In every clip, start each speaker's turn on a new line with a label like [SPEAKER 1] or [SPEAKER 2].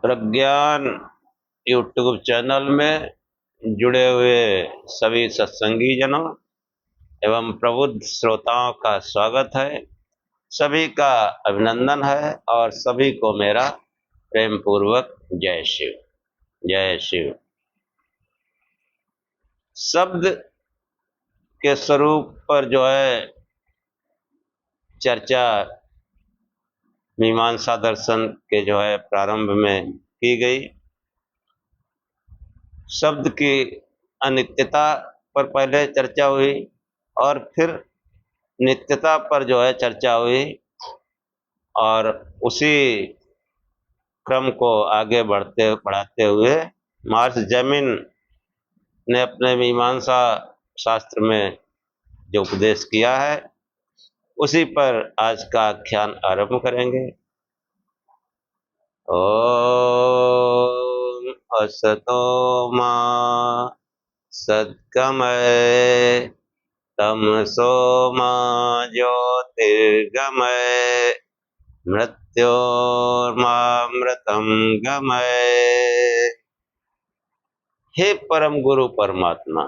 [SPEAKER 1] प्रज्ञान YouTube channel में जुड़े हुए सभी सत्संगी जनों एवं प्रबुद्ध श्रोताओं का स्वागत है। सभी का अभिनंदन है और सभी को मेरा प्रेम पूर्वक जय शिव जय शिव। शब्द के स्वरूप पर जो है चर्चा मीमांसा दर्शन के जो है प्रारंभ में की गई। शब्द की अनित्यता पर पहले चर्चा हुई और फिर नित्यता पर जो है चर्चा हुई और उसी क्रम को आगे बढ़ाते हुए मार्स जैमिन ने अपने मीमांसा शास्त्र में जो उपदेश किया है उसी पर आज का आख्यान आरंभ करेंगे। ओम असतो मा सद्गमय तमसो मा ज्योतिर्गमय मृत्योर्मामृतम गमय। हे परम गुरु परमात्मा,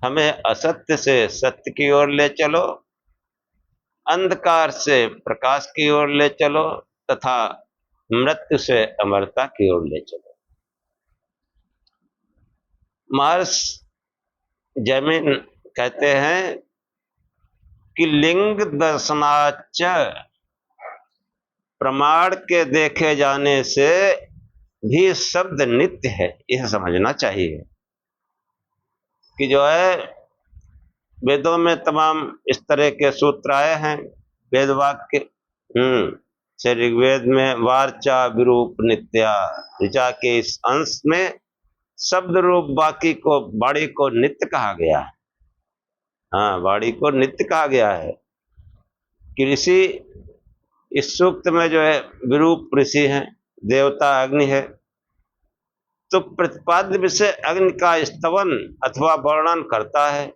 [SPEAKER 1] हमें असत्य से सत्य की ओर ले चलो, अंधकार से प्रकाश की ओर ले चलो तथा मृत्यु से अमरता की ओर ले चलो। मार्स जैमिन कहते हैं कि लिंग दर्शनाच प्रमाण के देखे जाने से भी शब्द नित्य है। यह समझना चाहिए कि जो है वेदों में तमाम इस तरह के सूत्र आए हैं। वेद वाक्य से ऋग्वेद में वार्चा विरूप नित्या ऋचा के इस अंश में शब्द रूप वाणी को नित्य कहा गया है। वाणी को नित्य कहा गया है कि ऋषि इस सूक्त में जो है विरूप ऋषि हैं, देवता अग्नि है, तो प्रतिपाद्य विषय अग्नि का स्तवन अथवा वर्णन करता है,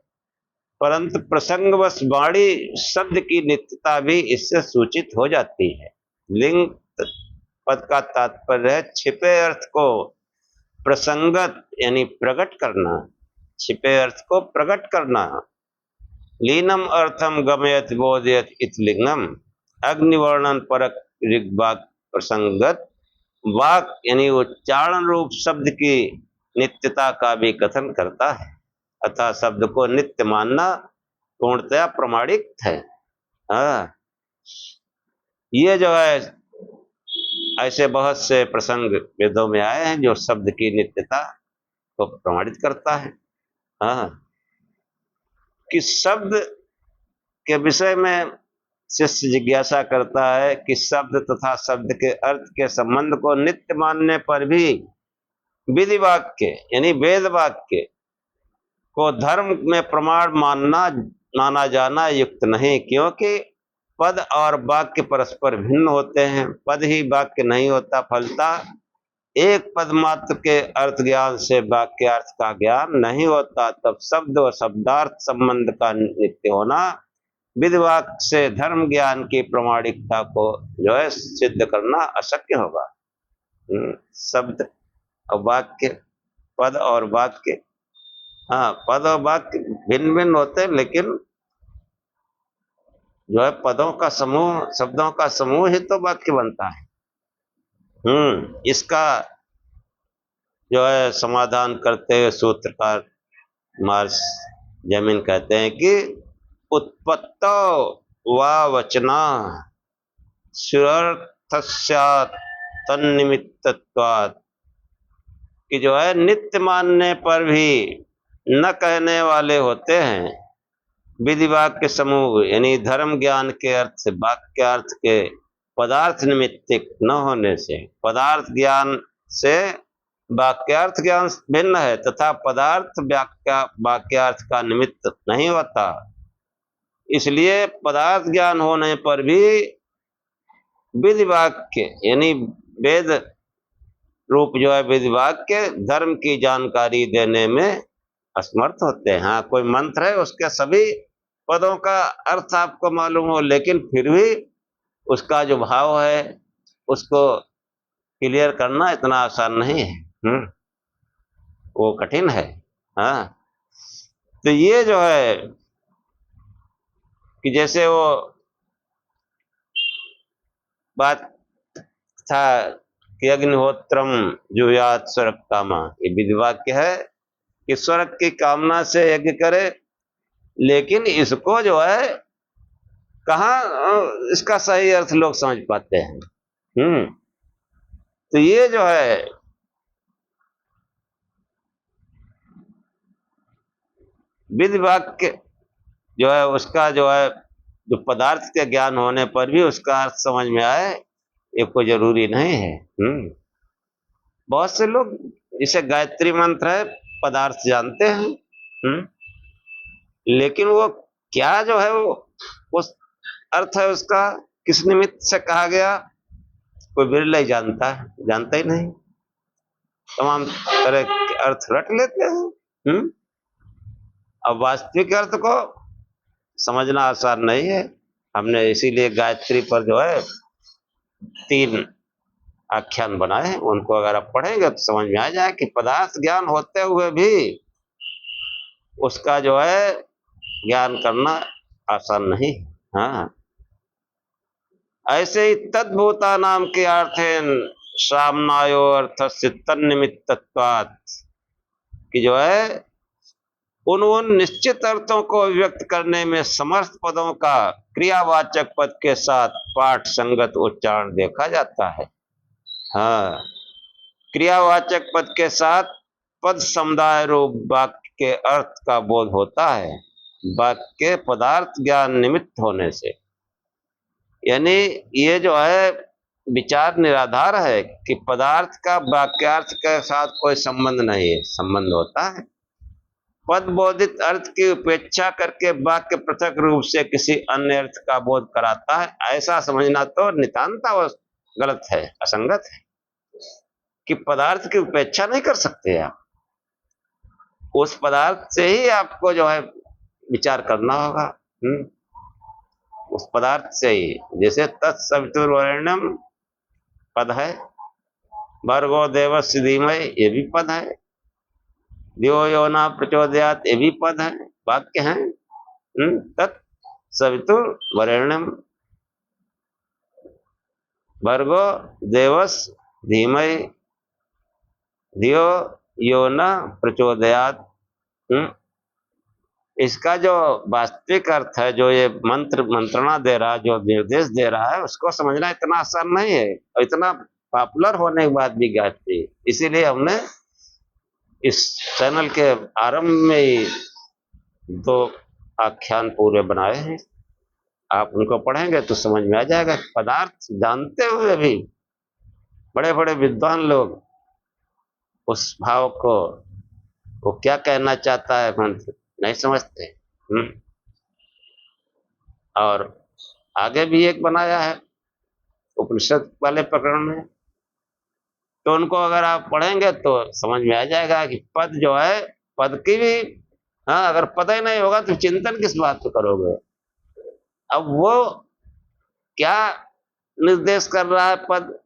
[SPEAKER 1] परंतु प्रसंगवश वाणी शब्द की नित्यता भी इससे सूचित हो जाती है। लिंग पद का तात्पर्य है छिपे अर्थ को प्रसंगत यानी प्रकट करना, छिपे अर्थ को प्रकट करना। लीनम अर्थम गमयत बोधयत इत लिंगम, अग्निवर्णन परक ऋग्वाक प्रसंगत वाक यानी उच्चारण रूप शब्द की नित्यता का भी कथन करता है। अतः शब्द को नित्य मानना पूर्णतया प्रमाणिक है। ये जो है ऐसे बहुत से प्रसंग वेदों में आए हैं जो शब्द की नित्यता को प्रमाणित करता है। कि शब्द के विषय में शिष्य जिज्ञासा करता है कि शब्द तथा शब्द के अर्थ के संबंध को नित्य मानने पर भी विधि वाक्य यानी वेद वाक्य को धर्म में प्रमाण माना जाना युक्त नहीं, क्योंकि पद और वाक्य परस्पर भिन्न होते हैं। पद ही वाक्य नहीं होता, फलता एक पद मात्र के अर्थ ज्ञान से वाक्यार्थ का ज्ञान नहीं होता। तब शब्द व शब्दार्थ संबंध का नित्य होना विधिवाक्य से धर्म ज्ञान की प्रमाणिकता को जो है सिद्ध करना अशक्य होगा। शब्द और वाक्य, पद और वाक्य, पद और वाक्य भिन्न भिन्न होते हैं, लेकिन जो है पदों का समूह, शब्दों का समूह ही तो वाक्य बनता है। इसका जो है समाधान करते हुए सूत्रकार मार्स जैमिन कहते हैं कि उत्पत्तो वा वचना स्युरर्थस्यात् तन्निमित्तत्वात्, कि जो है नित्य मानने पर भी न कहने वाले होते हैं। विधि वाक्य समूह यानी धर्म ज्ञान के अर्थ से वाक्यार्थ के पदार्थ निमित्तिक न होने से पदार्थ ज्ञान से वाक्यार्थ ज्ञान भिन्न है तथा पदार्थ वाक्यार्थ का निमित्त नहीं होता। इसलिए पदार्थ ज्ञान होने पर भी विधि वाक्य यानी वेद रूप जो है विधि वाक्य धर्म की जानकारी देने में असमर्थ होते हैं। कोई मंत्र है, उसके सभी पदों का अर्थ आपको मालूम हो, लेकिन फिर भी उसका जो भाव है उसको क्लियर करना इतना आसान नहीं है। वो कठिन है। हाँ, तो ये जो है कि जैसे वो बात था कि अग्निहोत्रम जुयात स्वर्ग कामा, ये विधि वाक्य है कि स्वर्ग की कामना से यज्ञ करे, लेकिन इसको जो है कहाँ इसका सही अर्थ लोग समझ पाते हैं। तो ये जो है विधि वाक्य जो है उसका जो है जो पदार्थ के ज्ञान होने पर भी उसका अर्थ समझ में आए, ये कोई जरूरी नहीं है। बहुत से लोग जिसे गायत्री मंत्र है पदार्थ जानते हैं, लेकिन वो क्या जो है वो उस अर्थ है उसका किस निमित्त से कहा गया, कोई बिरला ही जानता है, जानता ही नहीं। तमाम तरह के अर्थ रट लेते हैं। अब वास्तविक अर्थ को समझना आसान नहीं है। हमने इसीलिए गायत्री पर जो है 3 आख्यान बनाए हैं, उनको अगर आप पढ़ेंगे तो समझ में आ जाए कि पदार्थ ज्ञान होते हुए भी उसका जो है ज्ञान करना आसान नहीं। हाँ, ऐसे ही तद्भूता नाम के अर्थ है सामनायो अर्थ से तन्निमित्तत्वात्, कि जो है उन निश्चित अर्थों को व्यक्त करने में समर्थ पदों का क्रियावाचक पद के साथ पाठ संगत उच्चारण देखा जाता है। हाँ, क्रियावाचक पद के साथ पद समुदाय रूप वाक्य के अर्थ का बोध होता है वाक्य पदार्थ ज्ञान निमित्त होने से। यानी ये जो है विचार निराधार है कि पदार्थ का वाक्यार्थ के साथ कोई संबंध नहीं है, संबंध होता है पद बोधित अर्थ की उपेक्षा करके वाक्य पृथक रूप से किसी अन्य अर्थ का बोध कराता है। ऐसा समझना तो नितांता गलत है, असंगत है कि पदार्थ की उपेक्षा नहीं कर सकते आप, उस पदार्थ से ही आपको जो है विचार करना होगा। उस पदार्थ से ही, जैसे तत्सवितुर्वरेण्यम पद है, भर्गो देवस्य धीमहि ये भी पद है, दियो यो न प्रचोदयात् ये भी पद है, वाक्य है। तत्सवितुर्वरेण्यम भर्गो देवस्य धीमहि दियो यो न प्रचोदयात्। इसका जो वास्तविक अर्थ है, जो ये मंत्रणा दे रहा है, जो निर्देश दे रहा है, उसको समझना इतना आसान नहीं है और इतना पॉपुलर होने के बाद भी गायत्री। इसीलिए हमने इस चैनल के आरंभ में ही 2 आख्यान पूरे बनाए हैं। आप उनको पढ़ेंगे तो समझ में आ जाएगा। पदार्थ जानते हुए भी बड़े बड़े विद्वान लोग उस भाव को, वो क्या कहना चाहता है मंत्र, नहीं समझते। और आगे भी एक बनाया है उपनिषद वाले प्रकरण में, तो उनको अगर आप पढ़ेंगे तो समझ में आ जाएगा कि पद जो है, पद की भी, हाँ, अगर पद ही नहीं होगा तो चिंतन किस बात पे करोगे। अब वो क्या निर्देश कर रहा है पद,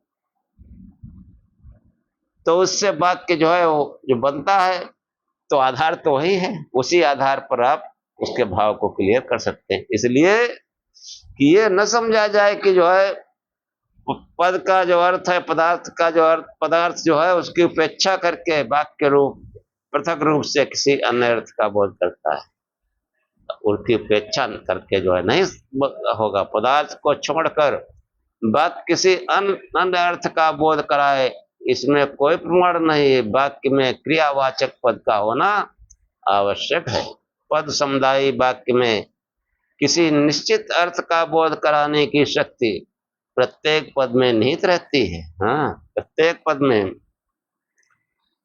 [SPEAKER 1] तो उससे वाक्य जो है वो जो बनता है, तो आधार तो वही है, उसी आधार पर आप उसके भाव को क्लियर कर सकते हैं। इसलिए कि ये न समझा जाए कि जो है पद का जो अर्थ है, पदार्थ का जो अर्थ, पदार्थ जो है उसकी उपेक्षा करके वाक्य रूप पृथक रूप से किसी अन्य अर्थ का बोध करता है, उसकी उपेक्षा करके जो है नहीं होगा। पदार्थ को छोड़कर वाक्य किसी अन्य अर्थ का बोध कराए, इसमें कोई प्रमाण नहीं है। वाक्य में क्रियावाचक पद का होना आवश्यक है। पद समुदायी वाक्य में किसी निश्चित अर्थ का बोध कराने की शक्ति प्रत्येक पद में निहित रहती है। हाँ, प्रत्येक पद में,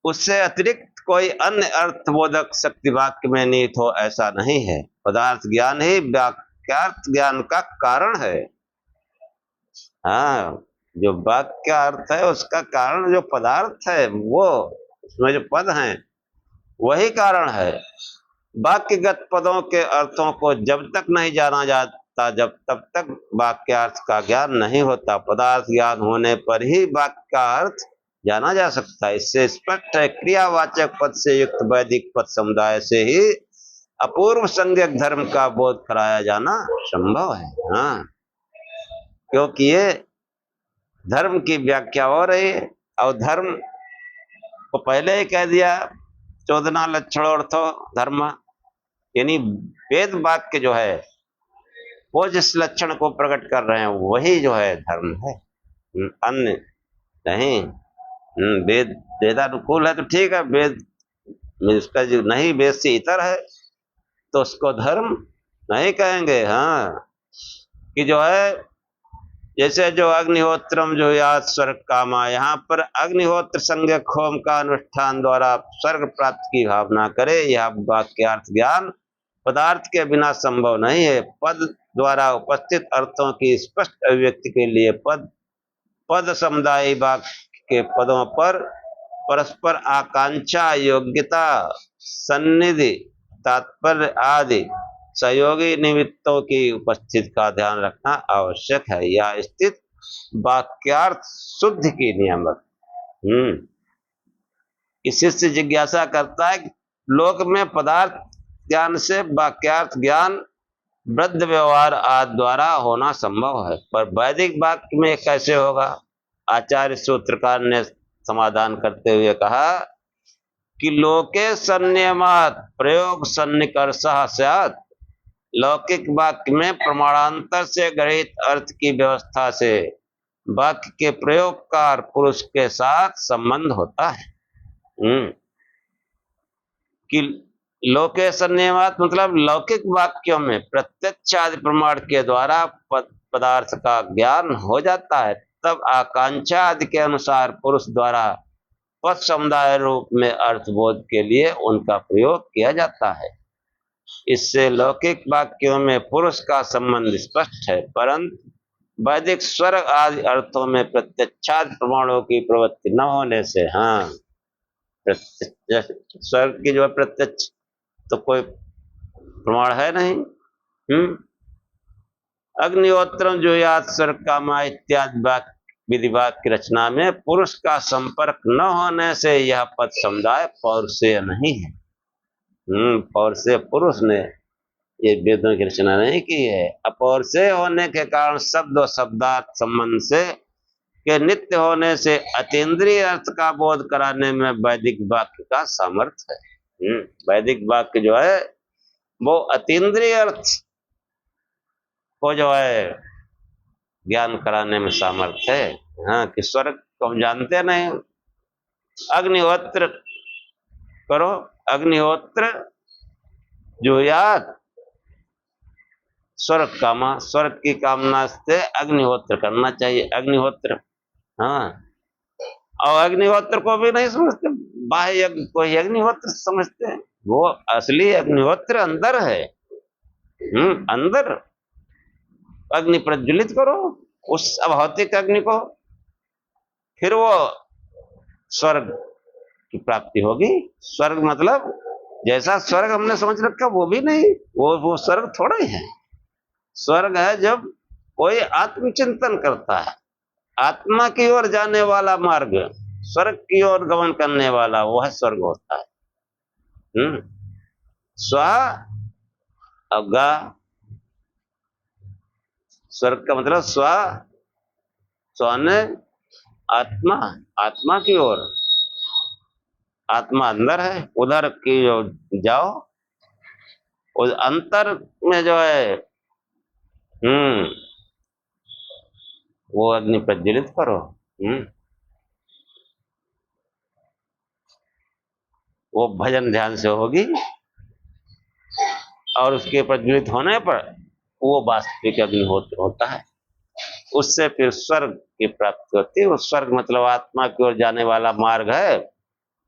[SPEAKER 1] उससे अतिरिक्त कोई अन्य अर्थबोधक शक्ति वाक्य में निहित हो ऐसा नहीं है। पदार्थ ज्ञान ही वाक्यार्थ ज्ञान का कारण है। हाँ, जो वाक्य अर्थ है उसका कारण जो पदार्थ है, वो उसमें जो पद हैं वही कारण है। वाक्यगत पदों के अर्थों को जब तक नहीं जाना जाता, जब तब तक वाक्यार्थ का ज्ञान नहीं होता। पदार्थ ज्ञान होने पर ही वाक्य का अर्थ जाना जा सकता है। इससे स्पष्ट है क्रियावाचक पद से युक्त वैदिक पद समुदाय से ही अपूर्व संज्ञक धर्म का बोध कराया जाना संभव है। हाँ, क्योंकि ये धर्म की व्याख्या हो रही है और धर्म को पहले ही कह दिया 14 लक्षण अर्थो धर्म, यानी वेद वाक्य जो है वो जिस लक्षण को प्रकट कर रहे हैं वही जो है धर्म है, अन्य नहीं। वेद वेदानुकूल है तो ठीक है, वेद इसका जो नहीं वेद से इतर है तो उसको धर्म नहीं कहेंगे। हाँ, कि जो है जैसे जो अग्निहोत्रम जो याद स्वर्ग कामा, यहाँ पर अग्निहोत्र संज्ञक होम का अनुष्ठान द्वारा स्वर्ग प्राप्ति की भावना करे, यह वाक्यार्थ ज्ञान पदार्थ के बिना संभव नहीं है। पद द्वारा उपस्थित अर्थों की स्पष्ट अभिव्यक्ति के लिए पद समुदाय वाक्य के पदों पर परस्पर आकांक्षा, योग्यता, सन्निधि, तात्पर्य आदि सहयोगी निमित्तों की उपस्थिति का ध्यान रखना आवश्यक है। यह स्थित वाक्यार्थ शुद्ध की नियामक। शिष्य जिज्ञासा करता है लोक में पदार्थ ज्ञान से वाक्यार्थ ज्ञान वृद्ध व्यवहार आदि द्वारा होना संभव है, पर वैदिक वाक्य में कैसे होगा? आचार्य सूत्रकार ने समाधान करते हुए कहा कि लोके सन्नियमात् प्रयोग सन्निकर्षः स्यात्, लौकिक वाक्य में प्रमाणांतर से गृहीत अर्थ की व्यवस्था से वाक्य के प्रयोगकार पुरुष के साथ संबंध होता है। कि लोके सन्नियमात् मतलब लौकिक वाक्यों में प्रत्यक्ष आदि प्रमाण के द्वारा पदार्थ का ज्ञान हो जाता है, तब आकांक्षा आदि के अनुसार पुरुष द्वारा पद समुदाय रूप में अर्थबोध के लिए उनका प्रयोग किया जाता है। इससे लौकिक वाक्यों में पुरुष का संबंध स्पष्ट है, परंतु वैदिक स्वर्ग आदि अर्थों में प्रत्यक्षादि प्रमाणों की प्रवृत्ति न होने से, हाँ, स्वर्ग की जो है प्रत्यक्ष तो कोई प्रमाण है नहीं। अग्निहोत्रम जो याद स्वर्ग कामा इत्यादि वाक्य विधि वाक्य रचना में पुरुष का संपर्क न होने से यह पद समुदाय पौरुषेय नहीं है। पौरुषेय पुरुष ने ये वेदों की रचना नहीं की है। अपौरुषेय होने के कारण शब्द और शब्दार्थ संबंध से के नित्य होने से अतीन्द्रिय अर्थ का बोध कराने में वैदिक वाक्य का सामर्थ्य है। वैदिक वाक्य जो है वो अतीन्द्रिय अर्थ को जो है ज्ञान कराने में सामर्थ्य है। हाँ, कि स्वर्ग को हम जानते नहीं। अग्निहोत्र करो, अग्निहोत्र जो याद स्वर्ग कामा, स्वर्ग की कामना से अग्निहोत्र करना चाहिए। अग्निहोत्र, हाँ, और अग्निहोत्र को भी नहीं समझते, बाह्य यज्ञ को ही अग्निहोत्र समझते हैं। वो असली अग्निहोत्र अंदर है। अंदर अग्नि प्रज्वलित करो उस अभौतिक अग्नि को, फिर वो स्वर्ग की प्राप्ति होगी। स्वर्ग मतलब जैसा स्वर्ग हमने समझ रखा वो भी नहीं, वो स्वर्ग थोड़ा ही है। स्वर्ग है जब कोई आत्मचिंतन करता है, आत्मा की ओर जाने वाला मार्ग, स्वर्ग की ओर गमन करने वाला, वह स्वर्ग होता है। स्व अगा, स्वर्ग का मतलब स्वने आत्मा, आत्मा की ओर, आत्मा अंदर है, उधर की जाओ, उस अंतर में जो है वो अग्नि प्रज्वलित करो। वो भजन ध्यान से होगी और उसके प्रज्वलित होने पर वो वास्तविक अग्निहोत्र होता है। उससे फिर स्वर्ग की प्राप्ति होती है। वो स्वर्ग मतलब आत्मा की ओर जाने वाला मार्ग है,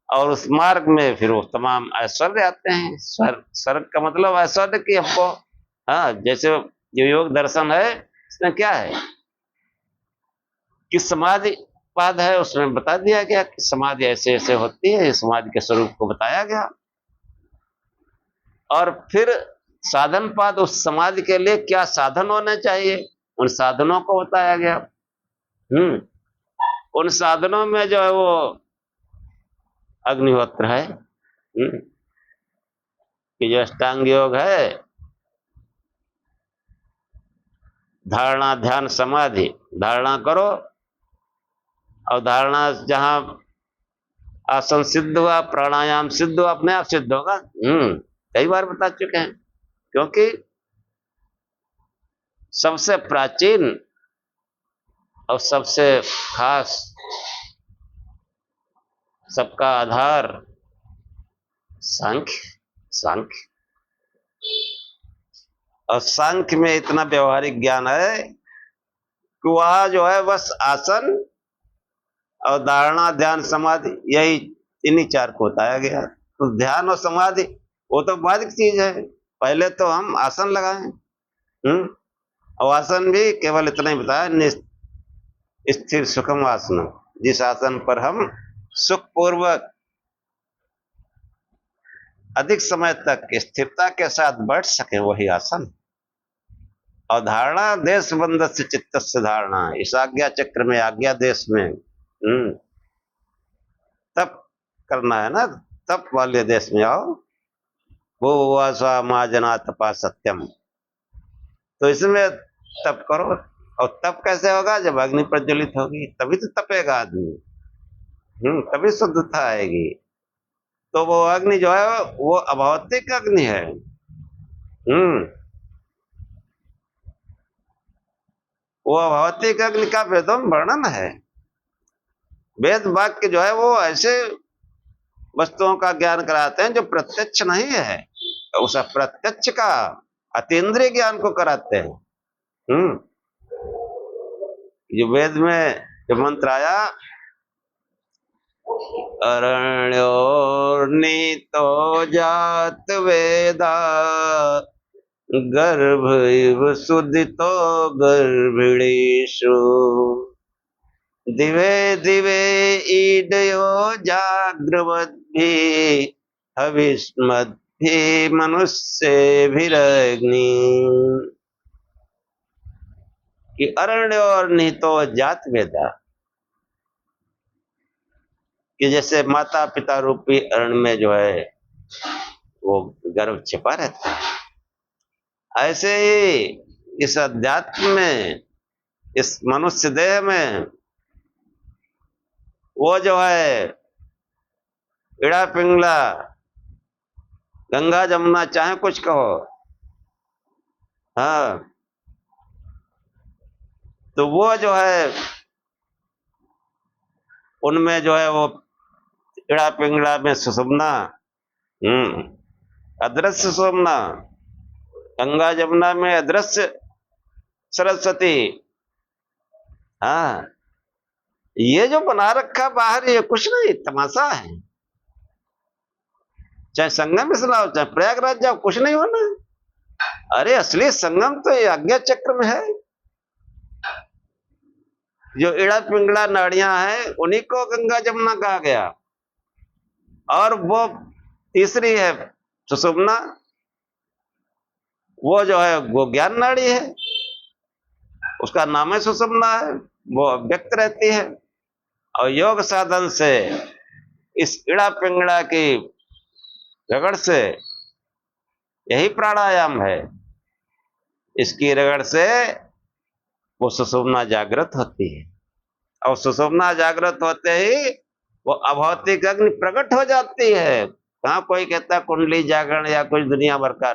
[SPEAKER 1] और उस मार्ग में फिर वो तमाम ऐश्वर्य आते हैं। स्वर्ग का मतलब ऐश्वर्य की हमको, हाँ, जैसे जो योग दर्शन है इसमें क्या है कि समाधि पाद है, उसमें बता दिया गया कि समाधि ऐसे ऐसे होती है, समाधि के स्वरूप को बताया गया। और फिर साधन पाद, उस समाधि के लिए क्या साधन होने चाहिए, उन साधनों को बताया गया। उन साधनों में जो है वो अग्निहोत्र है। कि जो अष्टांग योग है, धारणा ध्यान समाधि, धारणा करो और धारणा जहां आसन सिद्ध हुआ, प्राणायाम सिद्ध हुआ, अपने आप सिद्ध होगा। कई बार बता चुके हैं। क्योंकि सबसे प्राचीन और सबसे खास, सबका आधार सांख्य। सांख्य और सांख्य में इतना व्यवहारिक ज्ञान है कि वह जो है बस आसन और धारणा ध्यान समाधि, यही इन्हीं चार को बताया गया। तो ध्यान और समाधि वो तो बाद की चीज है, पहले तो हम आसन लगाएं। और आसन भी केवल इतना ही बताया, स्थिर सुखम आसन, जिस आसन पर हम सुखपूर्वक अधिक समय तक स्थिरता के साथ बैठ सके, वही आसन। और धारणा देश बंध से चित्त से धारणा, इस आज्ञा चक्र में, आज्ञा देश में तप करना है ना, तप वाले देश में आओ। वो स्वा मा जना तपा सत्यम, तो इसमें तप करो। और तप कैसे होगा? जब अग्नि प्रज्वलित होगी तभी तो तपेगा आदमी, तभी शुद्धता आएगी। तो वो अग्नि जो है वो अभौतिक अग्नि है। वो अभौतिक अग्नि का वेदों में वर्णन है। वेद वाक्य जो है वो ऐसे वस्तुओं का ज्ञान कराते हैं जो प्रत्यक्ष नहीं है, उस अप्रत्यक्ष का अतीन्द्रिय ज्ञान को कराते हैं। जो वेद में जो मंत्र आया, अरण्योर्नीतो जात वेदा गर्भ इव सुदितो गर्भिणीषु दिवे दिवे ईडयो जाग्रवद्भि हविष्मद्भि मनुष्येभिरग्नि। कि अरण्य और निहितो जात वेदा, कि जैसे माता पिता रूपी अरण्य में जो है वो गर्भ छिपा रहता है, ऐसे ही इस अध्यात्म में, इस मनुष्य देह में वो जो है इड़ा पिंगला, गंगा जमुना, चाहे कुछ कहो, हाँ, तो वो जो है उनमें जो है वो इड़ा पिंगला में सुषुम्ना, अदृश्य सुषुम्ना, गंगा जमुना में अदृश्य सरस्वती। हाँ, ये जो बना रखा बाहर, ये कुछ नहीं, तमाशा है। चाहे संगम में सुनाओ, चाहे प्रयागराज जाओ, कुछ नहीं होना। अरे असली संगम तो ये आज्ञा चक्र में है। जो इड़ा पिंगला नाड़ियां हैं उन्हीं को गंगा जमुना कहा गया। और वो तीसरी है सुषुम्ना, वो जो है वो ज्ञान नाड़ी है, उसका नाम है सुषुम्ना है, वो व्यक्त रहती है। और योग साधन से इस इड़ा पिंगला की रगड़ से, यही प्राणायाम है, इसकी रगड़ से वो सुषुम्ना जागृत होती है। और सुषुम्ना जागृत होते ही वो अभौतिक अग्नि प्रकट हो जाती है। कहाँ कोई कहता कुंडली जागरण या कुछ दुनिया भर का,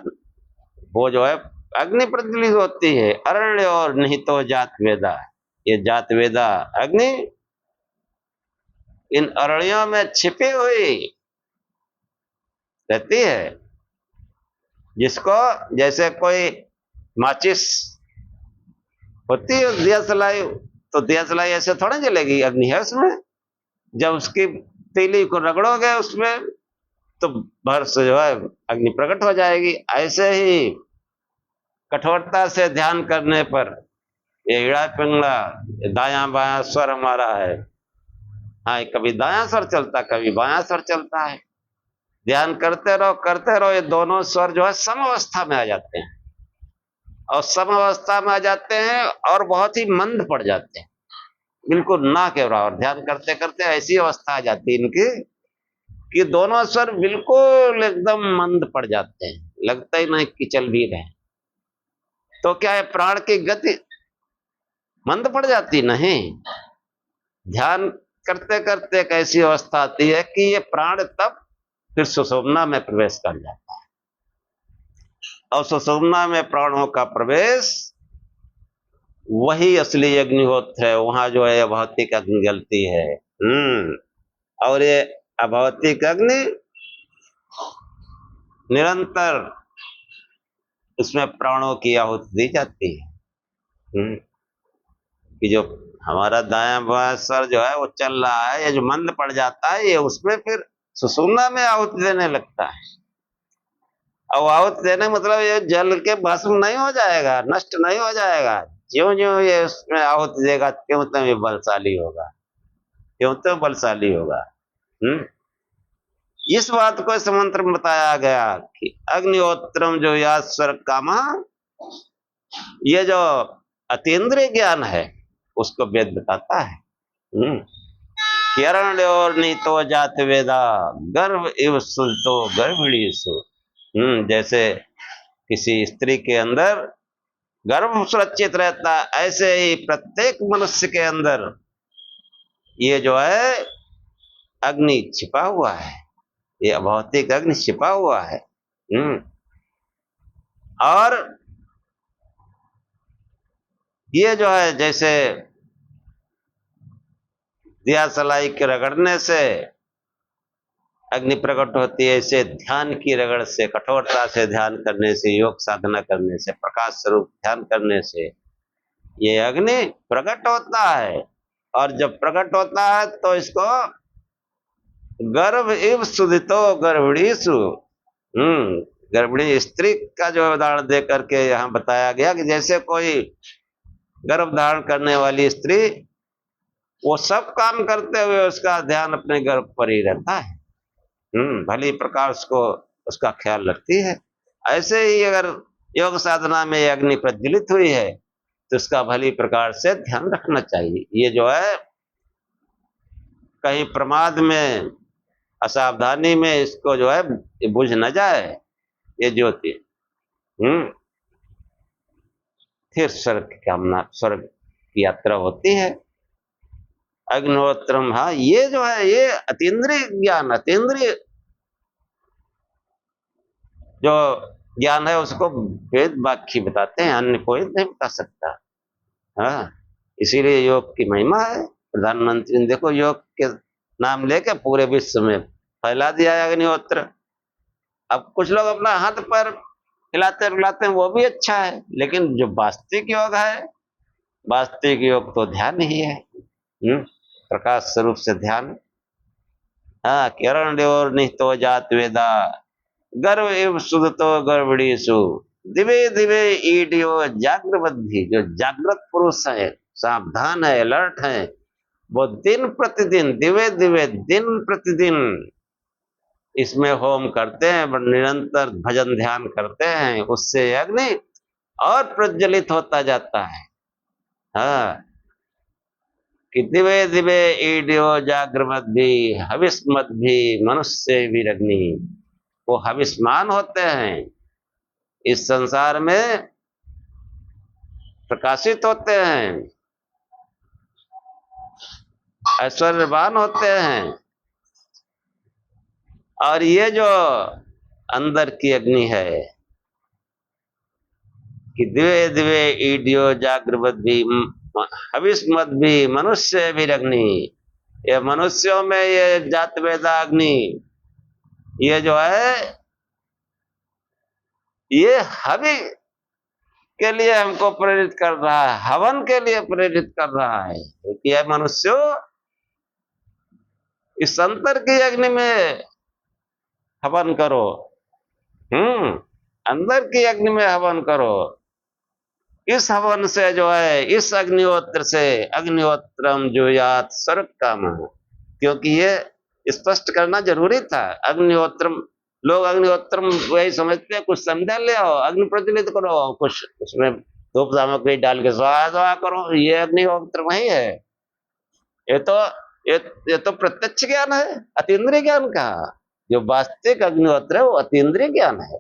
[SPEAKER 1] वो जो है अग्नि प्रज्वलित होती है। अरण्य और निहितो जात वेदा, ये जात वेदा अग्नि इन अरण्यों में छिपी हुई रहती है, जिसको जैसे कोई माचिस होती है दिया जलाई, तो दिया जलाई ऐसे थोड़ा जलेगी, अग्नि है उसमें। जब उसकी तीली को रगड़ोगे उसमें तो भर से जो है अग्नि प्रकट हो जाएगी। ऐसे ही कठोरता से ध्यान करने पर ये इड़ा पिंगला, दायां बायां स्वर हमारा है, हाँ, कभी दायां स्वर चलता, कभी बायां स्वर चलता है। ध्यान करते रहो, ये दोनों स्वर जो है सम अवस्था में आ जाते हैं। और सम अवस्था में आ जाते हैं और बहुत ही मंद पड़ जाते हैं। बिल्कुल ना के बराबर। ध्यान करते करते ऐसी अवस्था आ जाती है इनकी कि दोनों स्वर बिल्कुल एकदम मंद पड़ जाते हैं, लगता ही नहीं कि चल भी रहे। तो क्या है, प्राण की गति मंद पड़ जाती नहीं। ध्यान करते करते एक ऐसी अवस्था आती है कि ये प्राण तब फिर सुषुम्ना में प्रवेश कर जाता है। और सुषुम्ना में प्राणों का प्रवेश वही असली अग्निहोत्र है। वहां जो है अभौतिक अग्नि जलती है। और ये अभौतिक अग्नि निरंतर इसमें प्राणों की आहुति दी जाती है। कि जो हमारा दायां बायां सर जो है वो चल रहा है, ये जो मंद पड़ जाता है, ये उसमें फिर सुषुम्ना में आहुति देने लगता है। और आहुति देने मतलब ये जल के भस्म नहीं हो जाएगा, नष्ट नहीं हो जाएगा। ज्यों ज्यों ये उसमें आहुति देगा त्यों त्यों ये बलशाली होगा, त्यों त्यों बलशाली होगा। इस बात को इस मंत्र में बताया गया कि अग्निहोत्रम जो या स्वर्ग कामा, ये जो अतीन्द्रिय ज्ञान है उसको वेद बताता है। किरण और नीतो जात वेदा गर्भ इव सुलतो गर्भिणीसु। जैसे किसी स्त्री के अंदर गर्भ सुरक्षित रहता, ऐसे ही प्रत्येक मनुष्य के अंदर ये जो है अग्नि छिपा हुआ है, ये अभौतिक अग्नि छिपा हुआ है। और ये जो है जैसे दिया सलाई के रगड़ने से अग्नि प्रकट होती है, ऐसे ध्यान की रगड़ से, कठोरता से ध्यान करने से, योग साधना करने से, प्रकाश स्वरूप ध्यान करने से ये अग्नि प्रकट होता है। और जब प्रकट होता है तो इसको गर्भ इव सुदितो गर्भिणीसु, गर्भिणी स्त्री का जो उदाहरण दे करके यहाँ बताया गया कि जैसे कोई गर्भ धारण करने वाली स्त्री, वो सब काम करते हुए उसका ध्यान अपने गर्भ पर ही रहता है। भली प्रकार उसको उसका ख्याल रखती है। ऐसे ही अगर योग साधना में अग्नि प्रज्वलित हुई है तो उसका भली प्रकार से ध्यान रखना चाहिए। ये जो है कहीं प्रमाद में, असावधानी में इसको जो है बुझ न जाए ये ज्योति। फिर स्वर्ग की कामना, स्वर्ग की यात्रा होती है। अग्निहोत्रम, हाँ, ये जो है ये अतीन्द्रिय ज्ञान, अतीन्द्रिय जो ज्ञान है उसको वेद वाक्य बताते हैं, अन्य कोई नहीं बता सकता। हाँ, इसीलिए योग की महिमा है। प्रधानमंत्री ने देखो योग के नाम लेके पूरे विश्व में फैला दिया है अग्निहोत्र। अब कुछ लोग अपना हाथ पर हिलाते रुलाते हैं, वो भी अच्छा है, लेकिन जो वास्तविक योग है, वास्तविक योग तो ध्यान ही है। प्रकाश स्वरूप से ध्यान। हाँ, किरण और निहितो जात वेदा गर्भ एव सुदतो गर्भिणीसु दिवे दिवे ईडियो जागृवद्भि। जो जागृत पुरुष है, सावधान है, अलर्ट है, वो दिन प्रतिदिन, दिवे दिवे, दिन प्रतिदिन इसमें होम करते हैं, निरंतर भजन ध्यान करते हैं, उससे अग्नि और प्रज्वलित होता जाता है। हाँ, कि दिवे दिवे ईडियो जागृवद्भि हविष्मद्भि मनुष्य विरग्नि। वो हविष्मान होते हैं, इस संसार में प्रकाशित होते हैं, ऐश्वर्यवान होते हैं। और ये जो अंदर की अग्नि है कि दिवे दिवे ईडियो जागृवद्भि हविष्मद्भि मनुष्य विरग्नि, ये मनुष्यों में ये जात वेदा अग्नि, ये जो है ये हवि के लिए हमको प्रेरित कर रहा है, हवन के लिए प्रेरित कर रहा है। क्योंकि यह मनुष्यों इस अंतर की अग्नि में हवन करो, अंदर की अग्नि में हवन करो। इस हवन से जो है, इस अग्निहोत्र से, अग्निहोत्रम जुयात स्वर्ग काम, क्योंकि ये स्पष्ट करना जरूरी था। अग्निहोत्रम, लोग अग्निहोत्रम वही समझते हैं, कुछ समझा ले आओ, अग्नि प्रज्वलित करो, कुछ उसमें धूप सामग्री डाल के स्वाहा स्वाहा करो, ये अग्निहोत्र वही है। ये तो ये, ये तो प्रत्यक्ष ज्ञान है, अतीन्द्रिय ज्ञान का। जो वास्तविक अग्निहोत्र है वो अतीन्द्रिय ज्ञान है।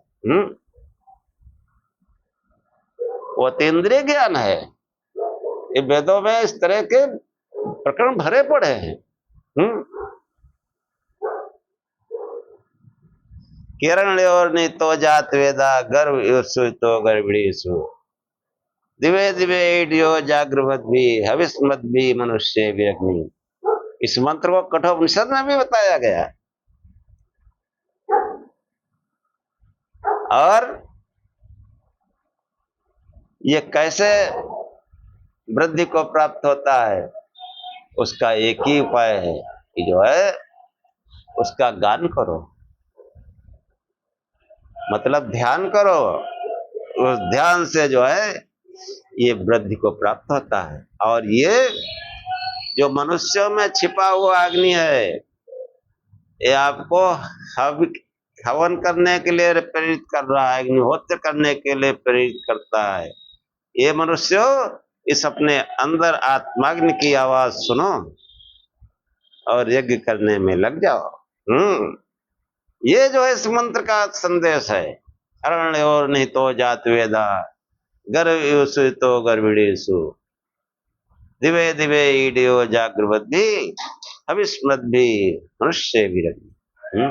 [SPEAKER 1] वो अतीन्द्रिय ज्ञान है। ये वेदों में इस तरह के प्रकरण भरे पड़े हैं। किरण और नीतो जात वेदा गर्भ तो गर्भिणीसु दिवे दिवे ईडियो जागृत भी हविष्मत भी मनुष्य विरग्नि। इस मंत्र को कठोपनिषद में भी बताया गया। और ये कैसे वृद्धि को प्राप्त होता है, उसका एक ही उपाय है कि जो है उसका गान करो, मतलब ध्यान करो। उस ध्यान से जो है ये वृद्धि को प्राप्त होता है। और ये जो मनुष्यों में छिपा हुआ अग्नि है, ये आपको हवन करने के लिए प्रेरित कर रहा है, अग्निहोत्र करने के लिए प्रेरित करता है। ये मनुष्यों इस अपने अंदर आत्माग्नि की आवाज सुनो और यज्ञ करने में लग जाओ। ये जो है इस मंत्र का संदेश है। अरण्य और नहीं तो जात वेदा गर्भ तो गर्भिणीसु दिवे दिवे ईडियो जागृत भी हविष्मत भी मनुष्य विरग्नि।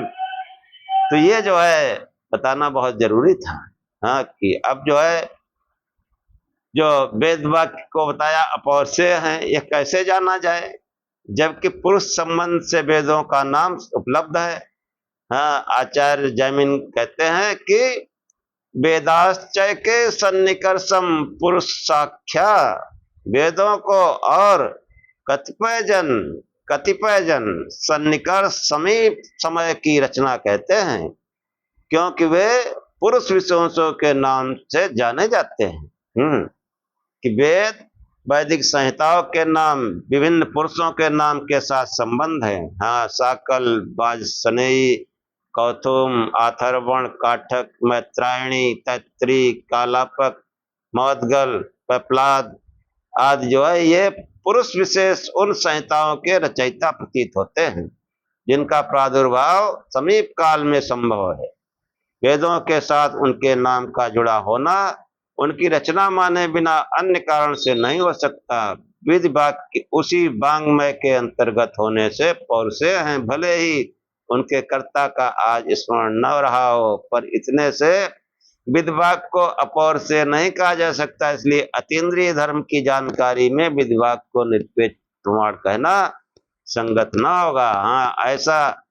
[SPEAKER 1] तो ये जो है बताना बहुत जरूरी था। हाँ, कि अब जो है जो वेद वाक्य को बताया अपौरुषेय है, यह कैसे जाना जाए, जबकि पुरुष संबंध से वेदों का नाम उपलब्ध है। हाँ, आचार्य जैमिन कहते हैं कि वेदाश्चय के सन्निकर्षम पुरुष साख्या। वेदों को और कतिपय जन सन्निकर्ष समीप समय की रचना कहते हैं, क्योंकि वे पुरुष विशेषों के नाम से जाने जाते हैं। कि वेद वैदिक संहिताओं के नाम विभिन्न पुरुषों के नाम के साथ संबंध है। हाँ, साकल, वाजसनेयी, कौथुम, आथर्वण, काठक, मैत्रायणी, तैत्तिरी, कालापक, मौद्गल, पेपलाद आदि जो है ये पुरुष विशेष उन संहिताओं के रचयिता प्रतीत होते हैं जिनका प्रादुर्भाव समीप काल में संभव है। वेदों के साथ उनके नाम का जुड़ा होना उनकी रचना माने बिना अन्य कारण से नहीं हो सकता। विधि वाक्य उसी वांग्मय के अंतर्गत होने से पौरुषेय हैं, भले ही उनके कर्ता का आज स्मरण न रहा हो, पर इतने से विधिवाक्य को अपौरुषेय नहीं कहा जा सकता। इसलिए अतीन्द्रिय धर्म की जानकारी में विधिवाक्य को निरपेक्ष प्रमाण कहना संगत न होगा। हाँ, ऐसा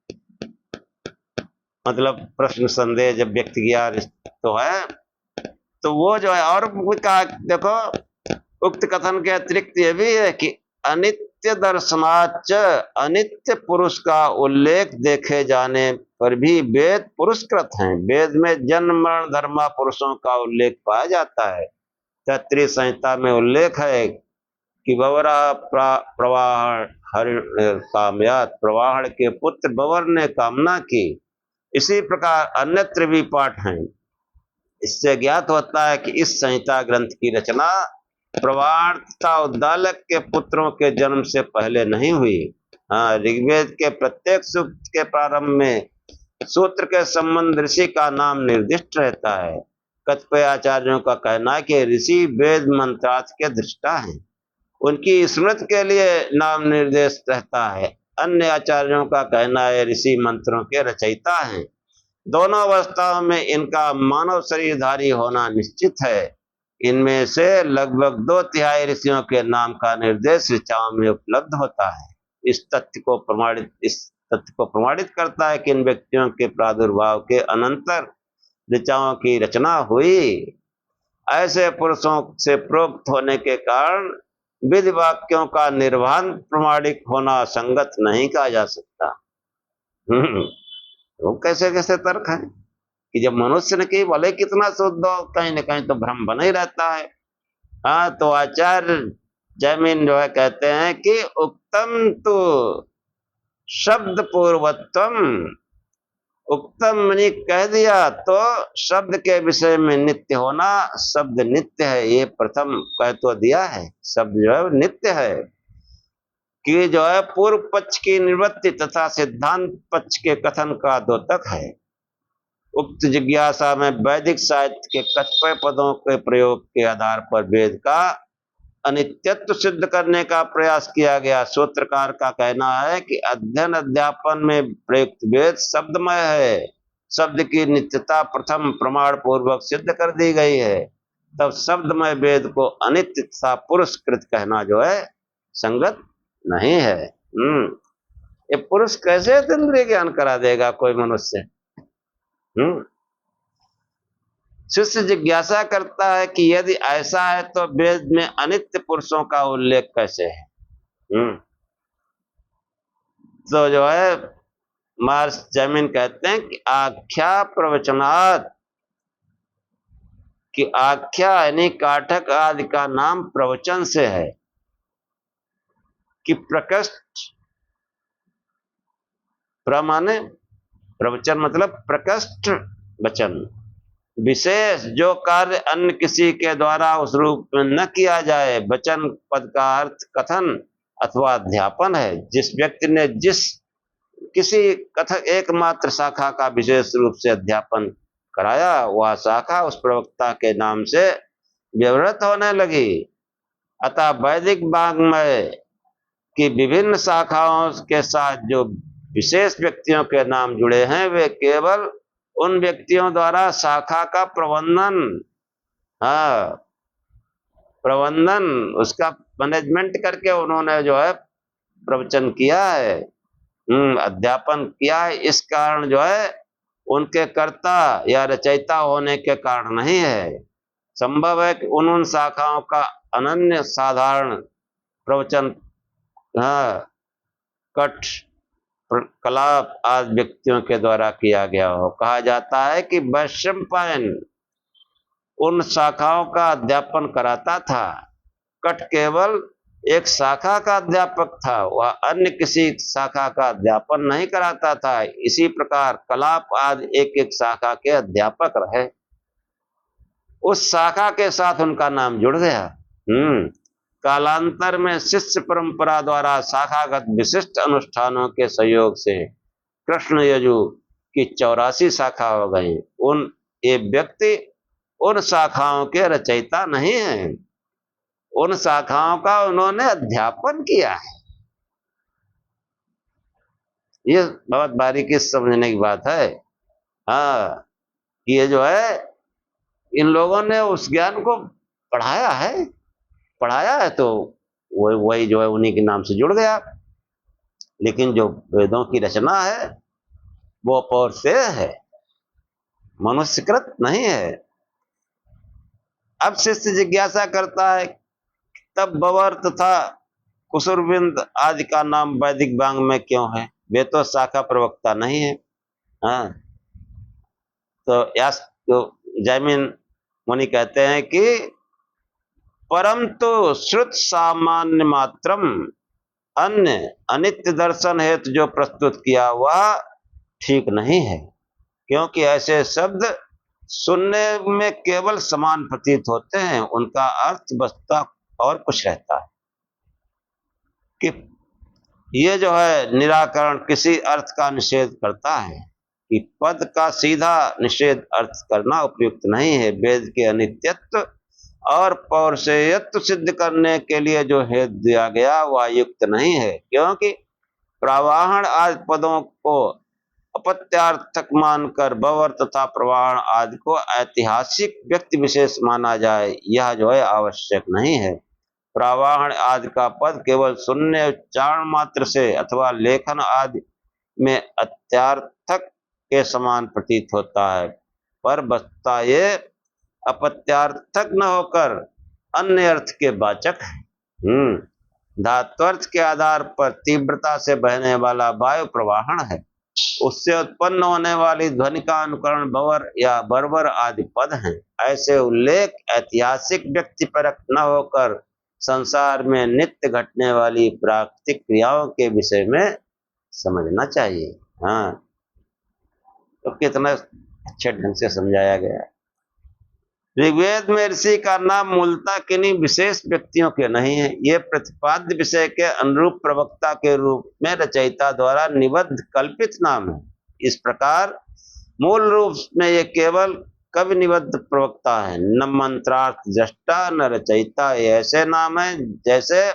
[SPEAKER 1] मतलब प्रश्न संदेह जब व्यक्त किया तो है, तो वो जो है और कहा, देखो उक्त कथन के अतिरिक्त ये भी है कि अनित्य दर्शनाच अनित्य पुरुष का उल्लेख देखे जाने पर भी वेद पुरुषकृत हैं। वेद में जन्म मरण धर्मा पुरुषों का उल्लेख पाया जाता है। तैत्तिरीय संहिता में उल्लेख है कि बवरा प्रवाह कामयात, प्रवाहण के पुत्र बवर ने कामना की। इसी प्रकार अन्यत्र भी पाठ हैं। इससे ज्ञात होता है कि इस संहिता ग्रंथ की रचना प्रवाह तथा उद्दालक के पुत्रों के जन्म से पहले नहीं हुई। हाँ, ऋग्वेद के प्रत्येक सूक्त के प्रारंभ में सूत्र के संबंध ऋषि का नाम निर्दिष्ट रहता है। कतिपय आचार्यों का कहना है कि ऋषि वेद मंत्रार्थ के दृष्टा हैं, उनकी स्मृति के लिए नाम निर्देश रहता है। अन्य आचार्यों का कहना है ऋषि मंत्रों के रचयिता हैं। दोनों अवस्थाओं में इनका मानव शरीरधारी होना निश्चित है। इनमें से लगभग 2/3 ऋषियों के नाम का निर्देश ऋचाओं में उपलब्ध होता है। इस तथ्य को प्रमाणित करता है कि इन व्यक्तियों के प्रादुर्भाव के अनंतर ऋचाओं की रचना हुई। ऐसे पुरुषों से प्रोक्त होने के कारण विधि वाक्यों का निर्वाण प्रमाणिक होना संगत नहीं कहा जा सकता। तो कैसे कैसे तर्क है कि जब मनुष्य ने की भले कितना शुद्ध हो, कहीं न कहीं तो भ्रम बना ही रहता है। हाँ, तो आचार्य जैमिन जो है कहते हैं कि उक्तम तो शब्द पूर्वत्वम, उक्तम मनी कह दिया तो शब्द के विषय में नित्य होना। शब्द नित्य है, ये प्रथम कह तो दिया है, शब्द जो है नित्य है। कि जो है पूर्व पक्ष की निवृत्ति तथा सिद्धांत पक्ष के कथन का द्योतक है। उक्त जिज्ञासा में वैदिक साहित्य के कतिपय पदों के प्रयोग के आधार पर वेद का अनित्यत्व सिद्ध करने का प्रयास किया गया। सूत्रकार का कहना है कि अध्ययन अध्यापन में प्रयुक्त वेद शब्दमय है, शब्द की नित्यता प्रथम प्रमाण पूर्वक सिद्ध कर दी गई है, तब शब्दमय वेद को अनित्य तथा पुरस्कृत कहना जो है संगत नहीं है। ये पुरुष कैसे इंद्रिय ज्ञान करा देगा कोई मनुष्य? शिष्य जिज्ञासा करता है कि यदि ऐसा है तो वेद में अनित्य पुरुषों का उल्लेख कैसे है? तो जो है मार्स जमीन कहते हैं कि आख्या प्रवचनात्, कि आख्या यानी काठक आदि का नाम प्रवचन से है, कि प्रकृष्ट प्रमाने प्रवचन मतलब प्रकृष्ट वचन, विशेष जो कार्य अन्य किसी के द्वारा उस रूप में न किया जाए, वचन पद का अर्थ कथन अथवा अध्यापन है। जिस व्यक्ति ने जिस किसी कथक एकमात्र शाखा का विशेष रूप से अध्यापन कराया, वह शाखा उस प्रवक्ता के नाम से व्यवहृत होने लगी। अतः वैदिक वाङ्मय की विभिन्न शाखाओं के साथ जो विशेष व्यक्तियों के नाम जुड़े हैं, वे केवल उन व्यक्तियों द्वारा शाखा का प्रबंधन उसका मैनेजमेंट करके उन्होंने जो है प्रवचन किया है, अध्यापन किया है। इस कारण जो है उनके कर्ता या रचयिता होने के कारण नहीं है। संभव है कि उन शाखाओं का अनन्य साधारण प्रवचन कठ कलाप आदि व्यक्तियों के द्वारा किया गया हो। कहा जाता है कि वैशंपायन उन शाखाओं का अध्यापन कराता था, कठ केवल एक शाखा का अध्यापक था, वह अन्य किसी शाखा का अध्यापन नहीं कराता था। इसी प्रकार कलाप आदि एक एक शाखा के अध्यापक रहे, उस शाखा के साथ उनका नाम जुड़ गया। कालांतर में शिष्य परंपरा द्वारा शाखागत विशिष्ट अनुष्ठानों के सहयोग से कृष्ण यजु की 84 शाखा हो गई। ये व्यक्ति उन शाखाओं के रचयिता नहीं है, उन शाखाओं का उन्होंने अध्यापन किया है। ये बहुत बारीकी से समझने की बात है। ये जो है इन लोगों ने उस ज्ञान को पढ़ाया है तो वही जो है उन्हीं के नाम से जुड़ गया। लेकिन जो वेदों की रचना है वो अपौर से है, मनुष्यकृत नहीं है। अब शिष्य जिज्ञासा करता है तब बवर तथा कुसुरबिंद आदि का नाम वैदिक वांग में क्यों है? वे तो शाखा प्रवक्ता नहीं है। तो जैमिन मुनि कहते हैं कि परम तो श्रुत सामान्य मात्रम, अन्य अनित्य दर्शन हेतु जो प्रस्तुत किया वह ठीक नहीं है, क्योंकि ऐसे शब्द सुनने में केवल समान प्रतीत होते हैं, उनका अर्थ बसता और कुछ रहता है। कि ये जो है निराकरण किसी अर्थ का निषेध करता है कि पद का सीधा निषेध अर्थ करना उपयुक्त नहीं है। वेद के अनित्यत्व और पौरुषेयत्व सिद्ध करने के लिए जो हेतु दिया गया वह युक्त नहीं है, क्योंकि प्रवाहण आदि पदों को अपत्यार्थक मानकर बवर तथा प्रवाहण आदि को ऐतिहासिक व्यक्ति विशेष माना जाए, यह जो है आवश्यक नहीं है। प्रवाहण आदि का पद केवल सुनने उच्चारण मात्र से अथवा लेखन आदि में अत्यार्थक के समान प्रतीत होता है, पर वस्तुतः ये अपत्यार्थक न होकर अन्य अर्थ के वाचक है। धात्वर्थ के आधार पर तीव्रता से बहने वाला वायु प्रवाहण है, उससे उत्पन्न होने वाली ध्वनि का अनुकरण बवर या बर्बर आदि पद हैं। ऐसे उल्लेख ऐतिहासिक व्यक्तिपरक न होकर संसार में नित्य घटने वाली प्राकृतिक क्रियाओं के विषय में समझना चाहिए। तो कितना अच्छे ढंग से समझाया गया। ऋग्वेद में ऋषि का नाम मूलतः किन्हीं विशेष व्यक्तियों के नहीं है, ये प्रतिपाद्य विषय के अनुरूप प्रवक्ता के रूप में रचयिता द्वारा निबद्ध कल्पित नाम है। इस प्रकार मूल रूप में ये केवल कवि निबद्ध प्रवक्ता है, न मंत्रार्थ दृष्टा न रचयिता। ये ऐसे नाम है जैसे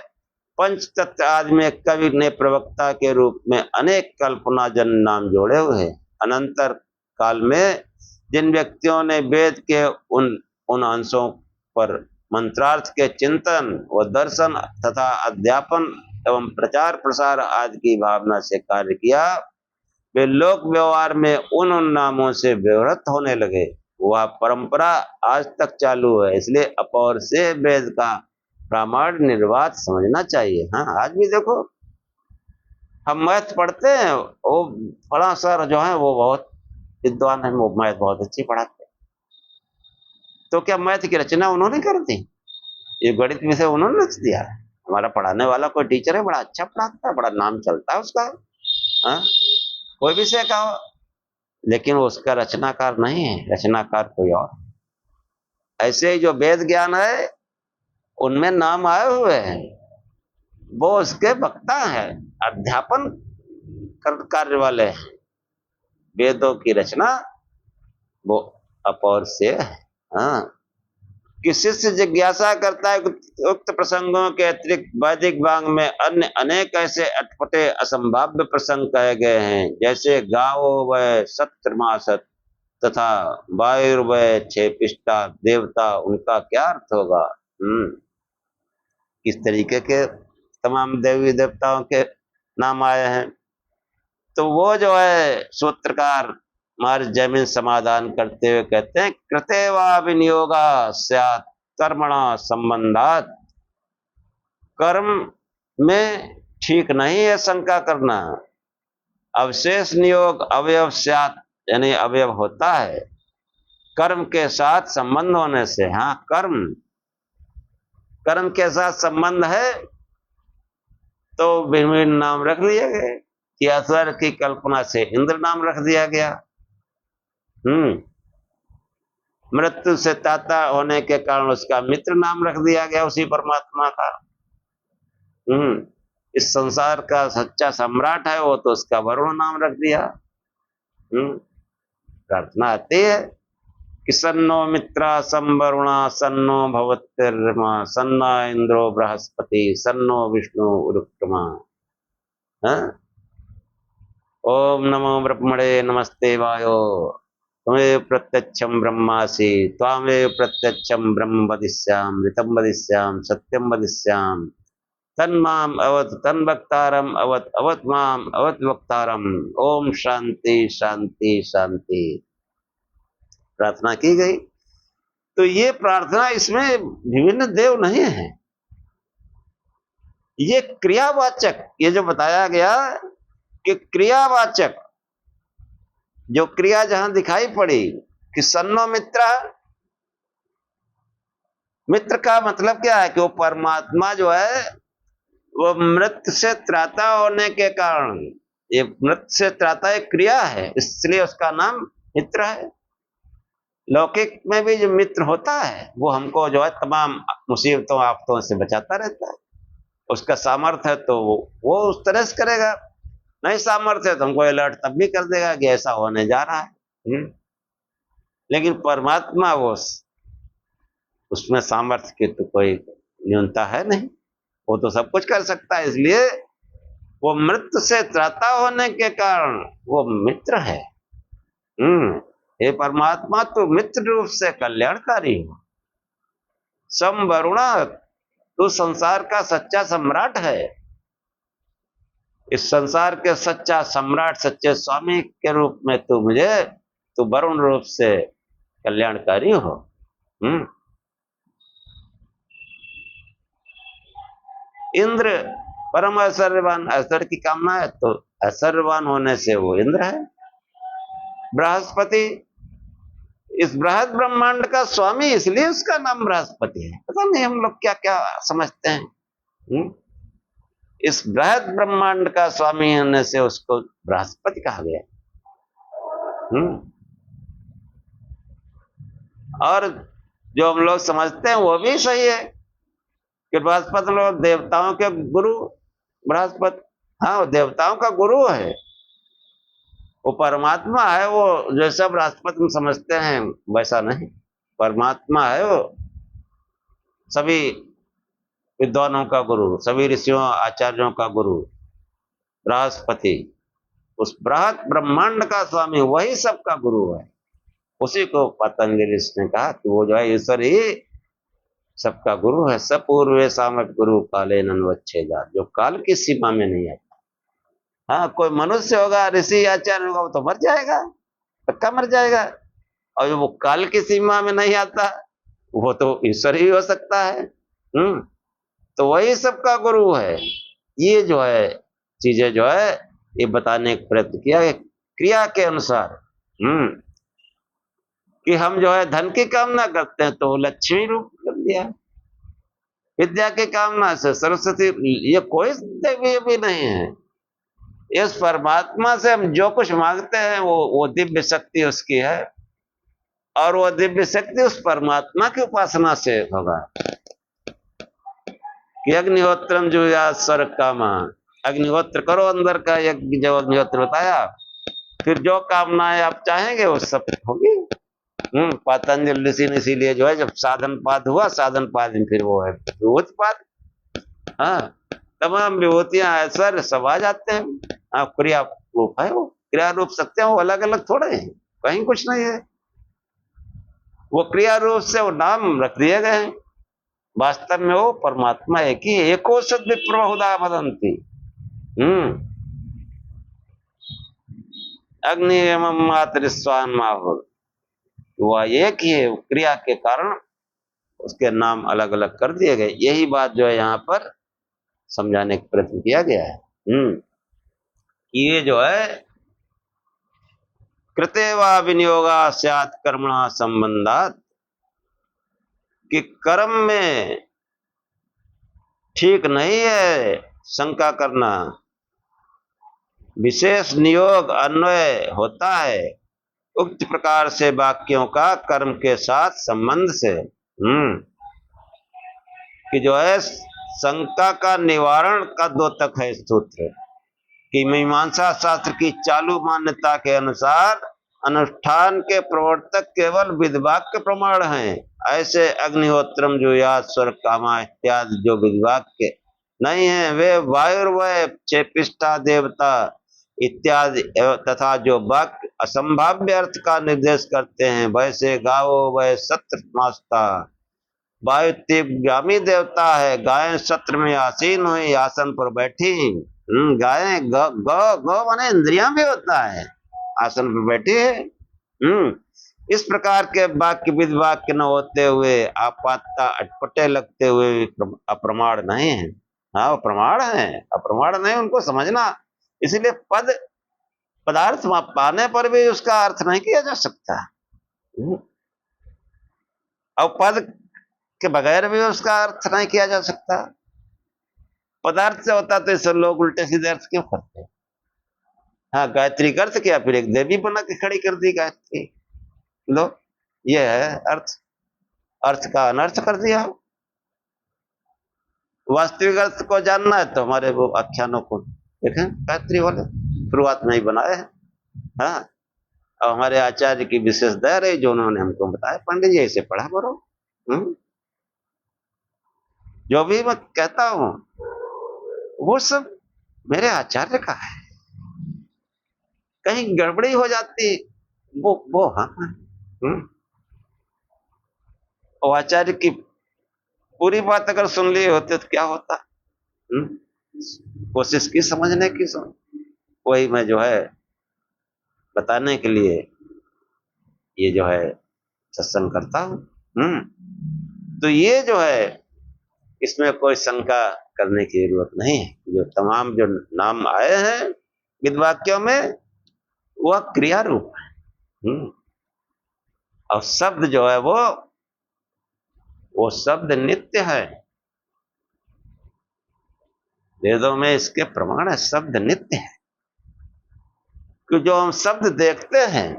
[SPEAKER 1] पंचतत्व आदि में कवि ने प्रवक्ता के रूप में अनेक कल्पना जन नाम जोड़े हुए हैं। अनंतर काल में जिन व्यक्तियों ने वेद के उन अंशों पर मंत्रार्थ के चिंतन व दर्शन तथा अध्यापन एवं प्रचार प्रसार आदि की भावना से कार्य किया, वे लोक व्यवहार में उन नामों से व्यवहृत होने लगे। वह परंपरा आज तक चालू है, इसलिए अपौर से वेद का प्रामाण निर्वात समझना चाहिए। हाँ, आज भी देखो हम मैथ पढ़ते हैं, वो बड़ा सर जो है वो बहुत विद्वान है, वो मैथ बहुत अच्छी पढ़ाते हैं, तो क्या मैथ की रचना उन्होंने कर दी? ये गणित विषय उन्होंने रच दिया? हमारा पढ़ाने वाला कोई टीचर है, बड़ा अच्छा पढ़ाता है, बड़ा नाम चलता है उसका, हाँ, कोई विषय का हो, लेकिन वो उसका रचनाकार नहीं है, रचनाकार कोई और। ऐसे ही जो वेद ज्ञान है उनमें नाम आए हुए हैं, वो उसके वक्ता है, अध्यापन कार्य वाले हैं। वेदों की रचना वो अपौर से है। हाँ, कि शिष्य जिज्ञासा करता है उक्त प्रसंगों के अतिरिक्त वैदिक वांग में अन्य अनेक ऐसे अटपटे असंभाव्य प्रसंग कहे गए हैं, जैसे गावो वह सत्रमासत तथा वायुर्वय छेपिष्टा देवता, उनका क्या अर्थ होगा? किस तरीके के तमाम देवी देवताओं के नाम आए हैं। तो वो जो है सूत्रकार मार्ग जमीन समाधान करते हुए कहते हैं, कृते वा विनियोगा स्यात् कर्मणा संबंधात। कर्म में ठीक नहीं है शंका करना। अवशेष नियोग अवयव स्यात्, यानी अवयव होता है कर्म के साथ संबंध होने से। हाँ, कर्म के साथ संबंध है तो भिन्न नाम रख लिए गए कि असर की कल्पना से इंद्र नाम रख दिया गया। मृत्यु से ताता होने के कारण उसका मित्र नाम रख दिया गया, उसी परमात्मा का। इस संसार का सच्चा सम्राट है वो, तो उसका वरुण नाम रख दिया। प्रार्थना आती है कि सन्नो मित्रा संवरुणा सन्नो भवत्यर्मा सन्ना इंद्रो बृहस्पति सन्नो विष्णु उरुक्रमा। ओम नमो ब्रह्मणे नमस्ते वायो त्वमेव प्रत्यक्षं ब्रह्मासि त्वामेव प्रत्यक्षं ब्रह्म वदिष्यामि ऋतं वदिष्यामि सत्यं वदिष्यामि तन्माम अवत तन्वक्तारम अवत अवत माम अवत वक्तारम। ओम शांति शांति शांति। प्रार्थना की गई। तो ये प्रार्थना, इसमें विभिन्न देव नहीं है, ये क्रियावाचक, ये जो बताया गया कि क्रियावाचक जो क्रिया जहां दिखाई पड़ी कि सन्नो मित्रा, मित्र का मतलब क्या है कि वो परमात्मा जो है वो मृत्यु से त्राता होने के कारण, ये मृत्यु से त्राता एक क्रिया है, इसलिए उसका नाम मित्र है। लौकिक में भी जो मित्र होता है वो हमको जो है तमाम मुसीबतों आफतों से बचाता रहता है। उसका सामर्थ्य है तो वो उस तरह से करेगा, नहीं सामर्थ्य है तो हमको अलर्ट तब भी कर देगा कि ऐसा होने जा रहा है। लेकिन परमात्मा वो उसमें सामर्थ्य की तो कोई न्यूनता है नहीं, वो तो सब कुछ कर सकता है, इसलिए वो मृत्यु से त्राता होने के कारण वो मित्र है। हे परमात्मा, तू मित्र रूप से कल्याणकारी हो। संवरुणा, तू संसार का सच्चा सम्राट है। इस संसार के सच्चा सम्राट, सच्चे स्वामी के रूप में तू वरुण रूप से कल्याणकारी हो। इंद्र परम ऐश्वर्यवान, ऐश्वर्य की कामना है तो ऐश्वर्यवान होने से वो इंद्र है। बृहस्पति, इस बृहद ब्रह्मांड का स्वामी, इसलिए उसका नाम बृहस्पति है। पता नहीं हम लोग क्या क्या समझते हैं। इस बृहद ब्रह्मांड का स्वामी होने से उसको बृहस्पति कहा गया। और जो हम लोग समझते हैं वो भी सही है कि बृहस्पति लोग देवताओं के गुरु, बृहस्पति, हाँ वो देवताओं का गुरु है, वो परमात्मा है। वो जैसा बृहस्पति हम समझते हैं वैसा नहीं, परमात्मा है वो, सभी विद्वानों का गुरु, सभी ऋषियों आचार्यों का गुरु बृहस्पति, उस बृहत ब्रह्मांड का स्वामी, वही सबका गुरु है। उसी को पतंजलि ने कहा कि वो जो है ईश्वर ही सबका गुरु है। सब पूर्वे सामक गुरु काले नन्वच्छेदा, जो काल की सीमा में नहीं आता। हाँ कोई मनुष्य होगा, ऋषि आचार्य होगा, वो तो मर जाएगा, पक्का मर जाएगा। और वो काल की सीमा में नहीं आता, वो तो ईश्वर ही हो सकता है। तो वही सबका गुरु है। ये जो है चीजें जो है ये बताने का प्रयत्न किया है क्रिया के अनुसार। कि हम जो है धन की कामना करते हैं तो लक्ष्मी रूप कर दिया, विद्या की कामना से सरस्वती, ये कोई देवी भी नहीं है। इस परमात्मा से हम जो कुछ मांगते हैं वो दिव्य शक्ति उसकी है, और वो दिव्य शक्ति उस परमात्मा की उपासना से होगा। कि अग्निहोत्रम जो या स्वर्ग कामा, अग्निहोत्र करो अंदर का यज्ञ, जो अग्निहोत्र बताया, फिर जो कामनाएं आप चाहेंगे वो सब होगी। पतंजलि ऋषि ने इसीलिए जो है जब साधन पाद हुआ, साधन पाद में फिर वो है विभूति पाद। हाँ तमाम विभूतियां ऐश्वर्य सब आ जाते हैं। हाँ क्रिया रूप है, वो क्रिया रूप सत्य है, वो अलग अलग थोड़े हैं, कहीं कुछ नहीं है। वो क्रिया रूप से वो नाम रख दिए गए हैं, वास्तव में वो परमात्मा है कि एको सद विप्रहुदा वदंती। अग्नि एवं मातृ स्वान माहुर, वह एक ही है, क्रिया के कारण उसके नाम अलग अलग कर दिए गए। यही बात जो है यहाँ पर समझाने का प्रयत्न किया गया है। ये जो है कृते वा विनियोगा स्यात् कर्मणा संबंधात, कि कर्म में ठीक नहीं है शंका करना, विशेष नियोग अन्वय होता है उक्त प्रकार से वाक्यों का कर्म के साथ संबंध से। कि जो है शंका का निवारण का द्योतक है सूत्र, कि मीमांसा शास्त्र की चालू मान्यता के अनुसार अनुष्ठान के प्रवर्तक केवल विधिवाक्य प्रमाण हैं। ऐसे अग्निहोत्रम जो या स्वर्ग कामा इत्यादि जो विधिवाक्य नहीं है, वे वायुर्वय चेपिष्टा देवता इत्यादि तथा जो वाक्य असंभाव्य अर्थ का निर्देश करते हैं, वैसे गावो वह सत्र मास्ता, वायु तीव्रगामी देवता है, गायें सत्र में आसीन हुई, आसन पर बैठी। गायें गौ माने इंद्रियां भी होता है, आसन पर बैठी है। इस प्रकार के वाक्य विध वाक्य न होते हुए आपातता अटपटे लगते हुए अप्रमाण नहीं है। हाँ वो प्रमाण है, अप्रमाण नहीं, उनको समझना। इसीलिए पदार्थ पाने पर भी उसका अर्थ नहीं किया जा सकता, और पद के बगैर भी उसका अर्थ नहीं किया जा सकता। पदार्थ से होता तो इसे लोग उल्टे सीधे अर्थ क्यों करते हैं। हाँ गायत्री का अर्थ किया, फिर एक देवी बना के खड़ी कर दी गायत्री, लो ये है अर्थ, अर्थ का अनर्थ कर दिया। वास्तविक अर्थ को जानना है तो हमारे वो आख्यानों को देखें, गायत्री वाले शुरुआत में ही बनाए हैं। हाँ और हमारे आचार्य की विशेष दया रही जो उन्होंने हमको बताया, पंडित जी ऐसे पढ़ा करो। जो भी मैं कहता हूं वो सब मेरे आचार्य का है, कहीं गड़बड़ी हो जाती वो हाँ। और आचार्य की पूरी बात अगर सुन ली होते तो क्या होता। कोशिश की समझने की, वही मैं जो है बताने के लिए ये जो है सत्संग करता हूं। तो ये जो है इसमें कोई शंका करने की जरूरत नहीं है। जो तमाम जो नाम आए हैं विद्वाक्यों में वह क्रिया रूप है, और शब्द जो है वो शब्द नित्य है। वेदों में इसके प्रमाण है, शब्द नित्य है। कि जो हम शब्द देखते हैं,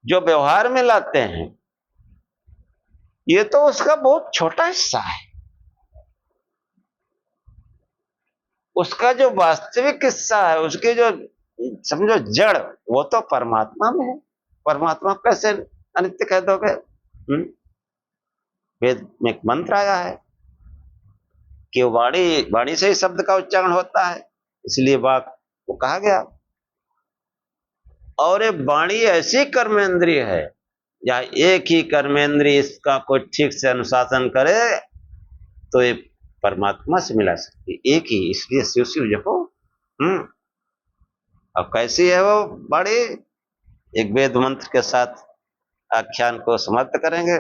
[SPEAKER 1] जो व्यवहार में लाते हैं, ये तो उसका बहुत छोटा हिस्सा है। उसका जो वास्तविक हिस्सा है, उसके जो समझो जड़, वो तो परमात्मा में है। परमात्मा कैसे अनित्य कह दोगे? वेद में एक मंत्र आया है कि वाणी वाणी से ही शब्द का उच्चारण होता है, इसलिए वाक को कहा गया। और ये वाणी ऐसी कर्मेंद्रिय है, या एक ही कर्मेंद्रिय इसका कोई ठीक से अनुशासन करे तो ये परमात्मा से मिला सकती है, एक ही। इसलिए शिव शिव जपो। अब कैसी है वो वाणी? एक वेद मंत्र के साथ आख्यान को समाप्त करेंगे।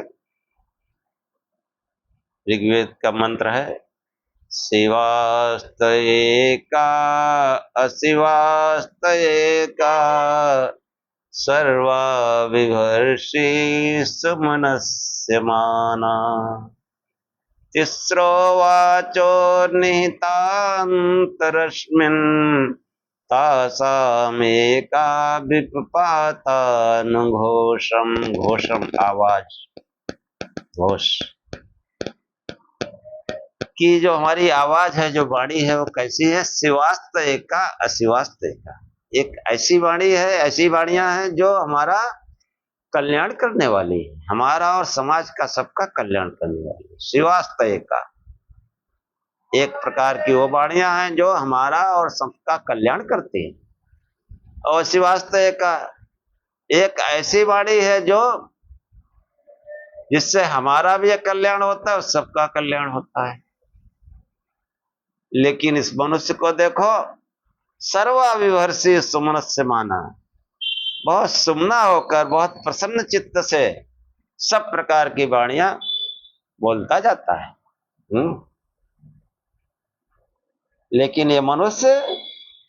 [SPEAKER 1] ऋग्वेद का मंत्र है, शिवास्त एका अशिवास्त एका सर्वा विभर्षि सुमनस्यमाना। तिस्रो वाचो निहितान्तरस्मिन् तासामेका विपातानुघोषम। घोषम आवाज, घोष की जो हमारी आवाज है, जो वाणी है, वो कैसी है? शिवास्त एका अशिवास्त एका। एक ऐसी वाणी है, ऐसी वाणियां हैं जो हमारा कल्याण करने वाली है, हमारा और समाज का सबका कल्याण करने वाली है। शिवास्त एका, एक प्रकार की वो वाणियां हैं जो हमारा और सबका कल्याण करती हैं। और शिवास्त एका, एक ऐसी वाणी है जो जिससे हमारा भी कल्याण होता है और सबका कल्याण होता है। लेकिन इस मनुष्य को देखो, सर्वाविभर्षि सुमनस्य माना, बहुत सुमना होकर, बहुत प्रसन्न चित्त से सब प्रकार की वाणियां बोलता जाता है। लेकिन ये मनुष्य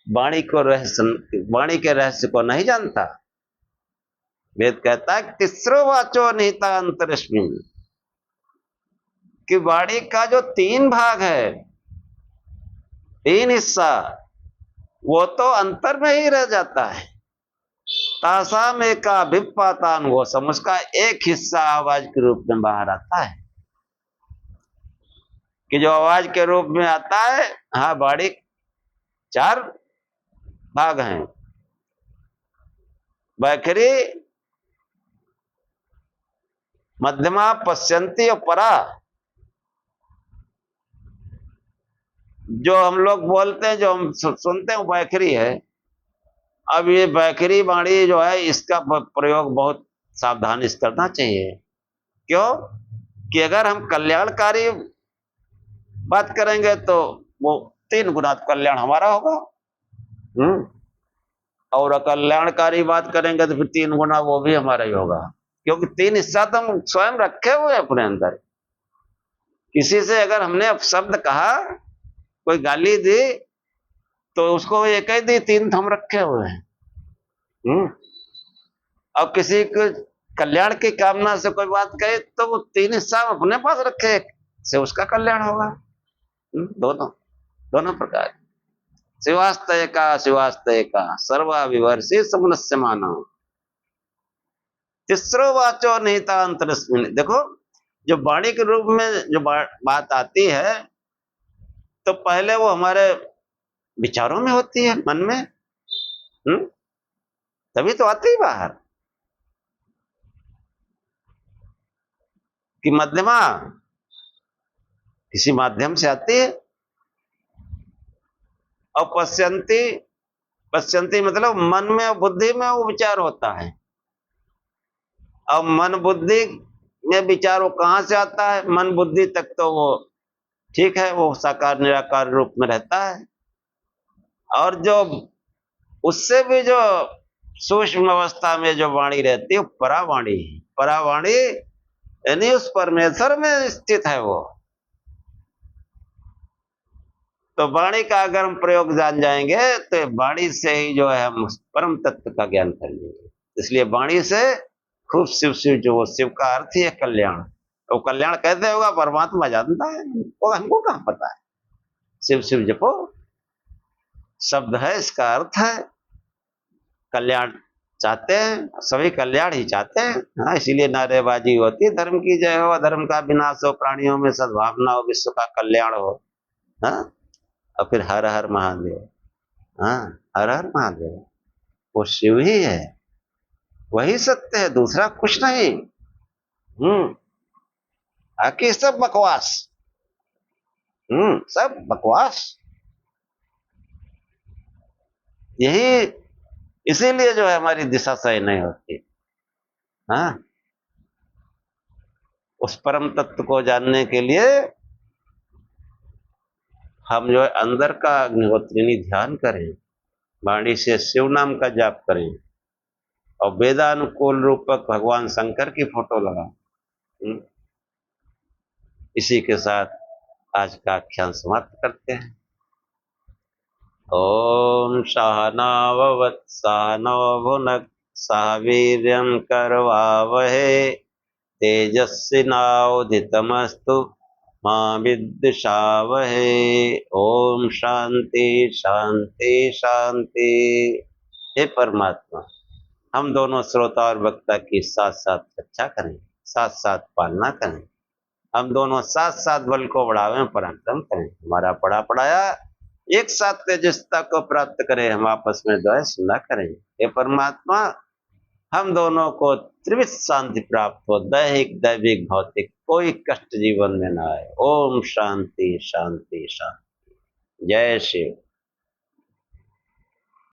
[SPEAKER 1] वाणी को वाणी के रहस्य को नहीं जानता। वेद कहता है तिस्रो वाचो निहिता अंतरिस्मिन्, कि वाणी का जो 3 भाग है, 3 हिस्सा, वो तो अंतर में ही रह जाता है। तासाम एका विपातानुघोषम, उसका एक हिस्सा आवाज के रूप में बाहर आता है। कि जो आवाज के रूप में आता है, हाँ, वाणी 4 भाग हैं, वैखरी, मध्यमा, पश्चंती और परा। जो हम लोग बोलते हैं, जो हम सुनते हैं, वैखरी है। अब ये वैखरी वाणी जो है, इसका प्रयोग बहुत सावधानी से करना चाहिए। क्यों? कि अगर हम कल्याणकारी बात करेंगे तो वो 3 गुना कल्याण हमारा होगा, और अकल्याणकारी बात करेंगे तो फिर 3 गुना वो भी हमारा ही होगा। क्योंकि 3 हिस्सा तो हम स्वयं रखे हुए हैं अपने अंदर। किसी से अगर हमने अपशब्द कहा, कोई गाली दी, तो उसको एक ही दी, 3 हम रखे हुए हैं। और किसी को कल्याण की कामना से कोई बात कहे तो वो 3 हिस्सा अपने पास रखे से उसका कल्याण होगा। दोनों प्रकार। शिवास्तय का सर्वाविभर्षि सुमनस्य माना। तिस्रो वाचो निहितान्तरस्मिन्, देखो जो वाणी के रूप में जो बात आती है, तो पहले वो हमारे विचारों में होती है, मन में, तभी तो आती है बाहर। कि मध्यमा किसी माध्यम से आती है, और पश्चंती मतलब मन में और बुद्धि में वो विचार होता है। अब मन बुद्धि में विचार वो कहां से आता है? मन बुद्धि तक तो वो ठीक है, वो साकार निराकार रूप में रहता है। और जो उससे भी जो सूक्ष्म अवस्था में जो वाणी रहती है, परावाणी। परावाणी यानी उस परमेश्वर में स्थित है वो। तो वाणी का अगर हम प्रयोग जान जाएंगे तो वाणी से ही जो है हम परम तत्व का ज्ञान कर लेंगे। इसलिए वाणी से खूब शिव शिव, जो शिव का अर्थ ही है कल्याण। तो कल्याण कैसे होगा? परमात्मा जानता है, वो हमको कहां पता है। शिव शिव जपो शब्द है, इसका अर्थ है कल्याण चाहते हैं, सभी कल्याण ही चाहते हैं। हाँ, इसीलिए नारेबाजी होती है, धर्म की जय हो, अधर्म का विनाश हो, प्राणियों में सद्भावना हो, विश्व का कल्याण हो। हाँ, और फिर हर हर महादेव। हाँ, हर हर महादेव, वो शिव ही है, वही सत्य है, दूसरा कुछ नहीं। बाकी सब बकवास। सब बकवास। यही, इसीलिए जो है हमारी दिशा सही नहीं होती। हाँ, उस परम तत्व को जानने के लिए हम जो है अंदर का अग्निहोत्रिणी ध्यान करें, वाणी से शिव नाम का जाप करें, और वेदानुकूल रूपक भगवान शंकर की फोटो लगा। इसी के साथ आज का आख्यान समाप्त करते हैं। ओम सहनाववत् सहनौ भुनक्तु सह वीर्यं करवावहै तेजस्विनावधीतमस्तु मा विद्विषावहै। ओम शांति शांति शांति। हे परमात्मा, हम दोनों श्रोता और वक्ता की साथ साथ रक्षा करें, साथ साथ पालना करें। हम दोनों साथ साथ बल को बढ़ावें, पराक्रम करें, हमारा पढ़ा पढ़ाया एक साथ तेजस्ता को प्राप्त करें, हम आपस में द्वेष न करें। हे परमात्मा, हम दोनों को त्रिविध शांति प्राप्त हो, दैहिक दैविक भौतिक कोई कष्ट जीवन में न आए। ओम शांति शांति शांति। जय शिव।